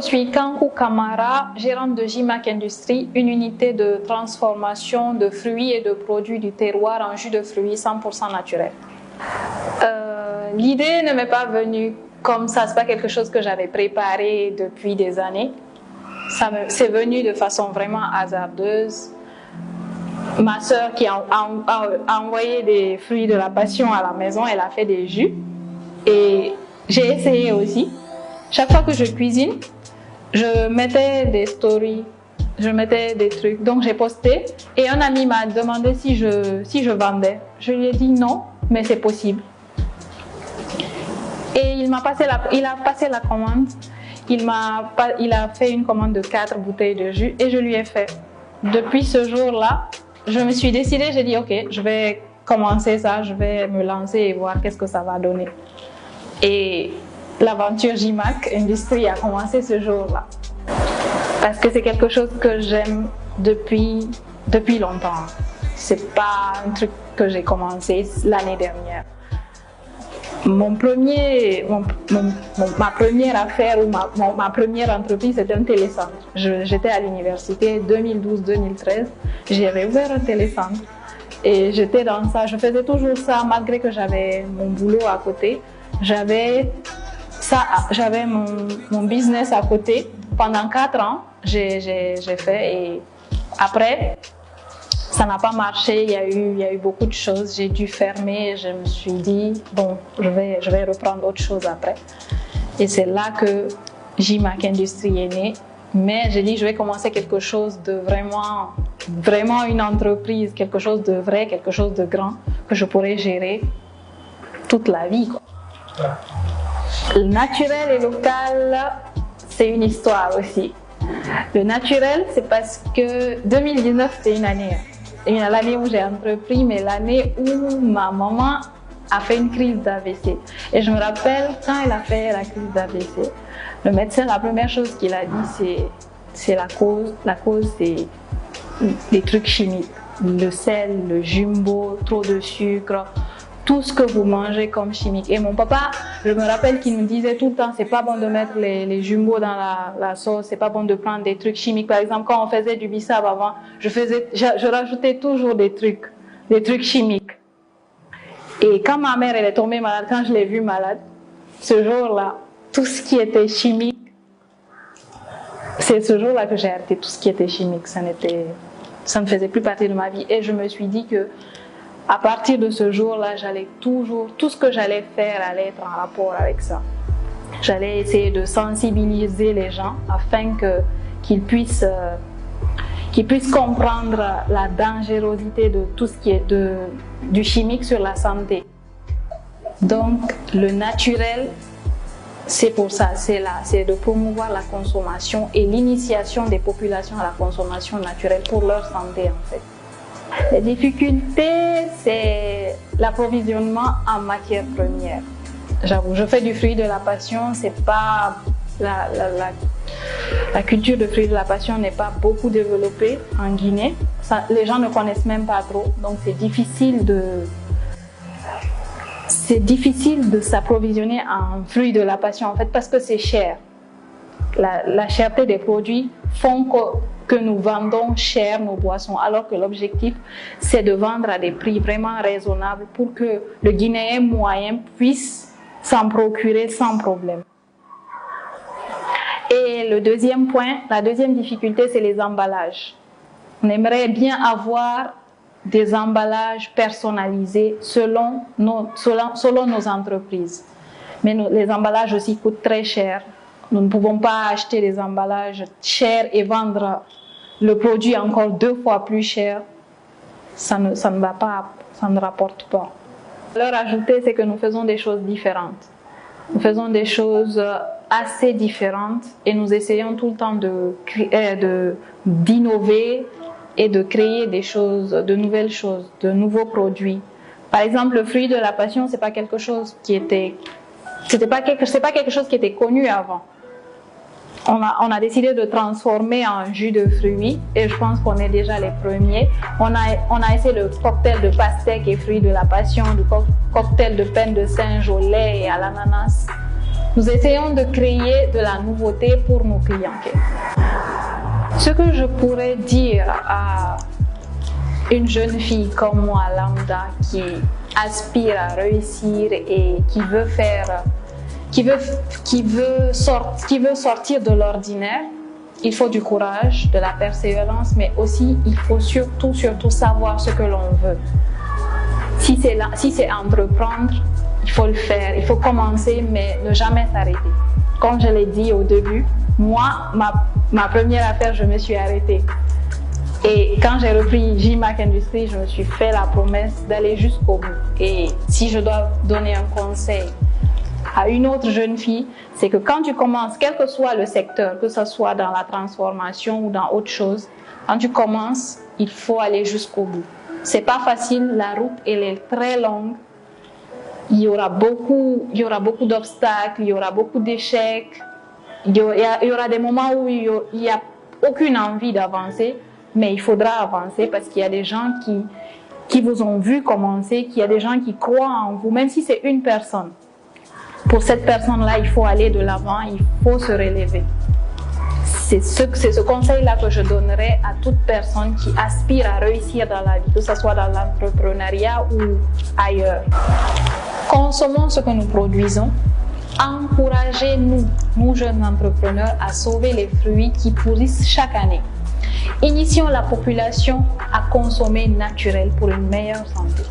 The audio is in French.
suis Kankou Kamara, gérante de JMAC Industrie, une unité de transformation de fruits et de produits du terroir en jus de fruits 100% naturel. L'idée ne m'est pas venue comme ça, c'est pas quelque chose que j'avais préparé depuis des années. C'est venu de façon vraiment hasardeuse. Ma sœur qui a envoyé des fruits de la passion à la maison, elle a fait des jus et j'ai essayé aussi. Chaque fois que je cuisine, je mettais des stories, je mettais des trucs. Donc j'ai posté et un ami m'a demandé si je vendais. Je lui ai dit non, mais c'est possible. Et il a passé la commande. Il a fait une commande de 4 bouteilles de jus et je lui ai fait. Depuis ce jour-là, je me suis décidée, j'ai dit ok, je vais commencer ça, je vais me lancer et voir qu'est-ce que ça va donner. Et l'aventure JMAC Industrie a commencé ce jour-là. Parce que c'est quelque chose que j'aime depuis longtemps. C'est pas un truc que j'ai commencé l'année dernière. Ma première affaire ou ma première entreprise, c'était un télécentre. J'étais à l'université 2012-2013. J'avais ouvert un télécentre et j'étais dans ça. Je faisais toujours ça malgré que j'avais mon boulot à côté. J'avais mon business à côté. Pendant 4 ans, j'ai fait et après, ça n'a pas marché, il y a eu beaucoup de choses, j'ai dû fermer, je me suis dit, bon, je vais reprendre autre chose après. Et c'est là que JMAC Industrie est née. Mais j'ai dit, je vais commencer quelque chose de vraiment une entreprise, quelque chose de vrai, quelque chose de grand, que je pourrais gérer toute la vie, quoi. Le naturel et local, c'est une histoire aussi. Le naturel, c'est parce que 2019, c'est une année. L'année où j'ai entrepris, mais l'année où ma maman a fait une crise d'AVC. Et je me rappelle quand elle a fait la crise d'AVC, le médecin, la première chose qu'il a dit, c'est la cause, c'est des trucs chimiques. Le sel, le jumbo, trop de sucre, tout ce que vous mangez comme chimique. Et mon papa, je me rappelle qu'il nous disait tout le temps, c'est pas bon de mettre les jumbo dans la sauce, c'est pas bon de prendre des trucs chimiques. Par exemple, quand on faisait du bissap avant, je rajoutais toujours des trucs chimiques. Et quand ma mère elle est tombée malade, quand je l'ai vue malade, ce jour-là, tout ce qui était chimique, c'est ce jour-là que j'ai arrêté tout ce qui était chimique. Ça ne faisait plus partie de ma vie. Et je me suis dit que à partir de ce jour-là, tout ce que j'allais faire allait être en rapport avec ça. J'allais essayer de sensibiliser les gens afin qu'ils puissent comprendre la dangerosité de tout ce qui est du chimique sur la santé. Donc, le naturel, c'est pour ça, c'est de promouvoir la consommation et l'initiation des populations à la consommation naturelle pour leur santé en fait. Les difficultés, c'est l'approvisionnement en matières premières. J'avoue, je fais du fruit de la passion, c'est pas la culture de fruit de la passion n'est pas beaucoup développée en Guinée. Les gens ne connaissent même pas trop, donc c'est difficile de s'approvisionner en fruit de la passion en fait parce que c'est cher. La cherté des produits font que nous vendons cher nos boissons, alors que l'objectif, c'est de vendre à des prix vraiment raisonnables pour que le Guinéen moyen puisse s'en procurer sans problème. Et le deuxième point, la deuxième difficulté, c'est les emballages. On aimerait bien avoir des emballages personnalisés selon nos entreprises. Mais les emballages aussi coûtent très cher. Nous ne pouvons pas acheter des emballages chers et vendre le produit encore 2 fois plus cher. Ça ne va pas, ça ne rapporte pas. La valeur ajoutée, c'est que nous faisons des choses différentes. Nous faisons des choses assez différentes et nous essayons tout le temps d'innover et de créer des choses, de nouvelles choses, de nouveaux produits. Par exemple, le fruit de la passion, c'est pas quelque chose qui était connu avant. On a décidé de transformer en jus de fruits et je pense qu'on est déjà les premiers. On a essayé le cocktail de pastèque et fruits de la passion, le cocktail de pain de singe au lait et à l'ananas. Nous essayons de créer de la nouveauté pour nos clients. Ce que je pourrais dire à une jeune fille comme moi, lambda, qui aspire à réussir et qui veut sortir de l'ordinaire, il faut du courage, de la persévérance, mais aussi il faut surtout savoir ce que l'on veut. Si c'est entreprendre, il faut le faire, il faut commencer, mais ne jamais s'arrêter. Comme je l'ai dit au début, moi, ma première affaire, je me suis arrêtée. Et quand j'ai repris JMAC Industries, je me suis fait la promesse d'aller jusqu'au bout. Et si je dois donner un conseil à une autre jeune fille, c'est que quand tu commences, quel que soit le secteur, que ce soit dans la transformation ou dans autre chose, quand tu commences, il faut aller jusqu'au bout. C'est pas facile, la route elle est très longue. Il y aura beaucoup d'obstacles, il y aura beaucoup d'échecs. Il y aura des moments où il n'y a aucune envie d'avancer, mais il faudra avancer parce qu'il y a des gens qui vous ont vu commencer, qu'il y a des gens qui croient en vous, même si c'est une personne. Pour cette personne-là, il faut aller de l'avant, il faut se relever. C'est ce conseil-là que je donnerais à toute personne qui aspire à réussir dans la vie, que ce soit dans l'entrepreneuriat ou ailleurs. Consommons ce que nous produisons. Encouragez-nous, nous jeunes entrepreneurs, à sauver les fruits qui pourrissent chaque année. Initions la population à consommer naturel pour une meilleure santé.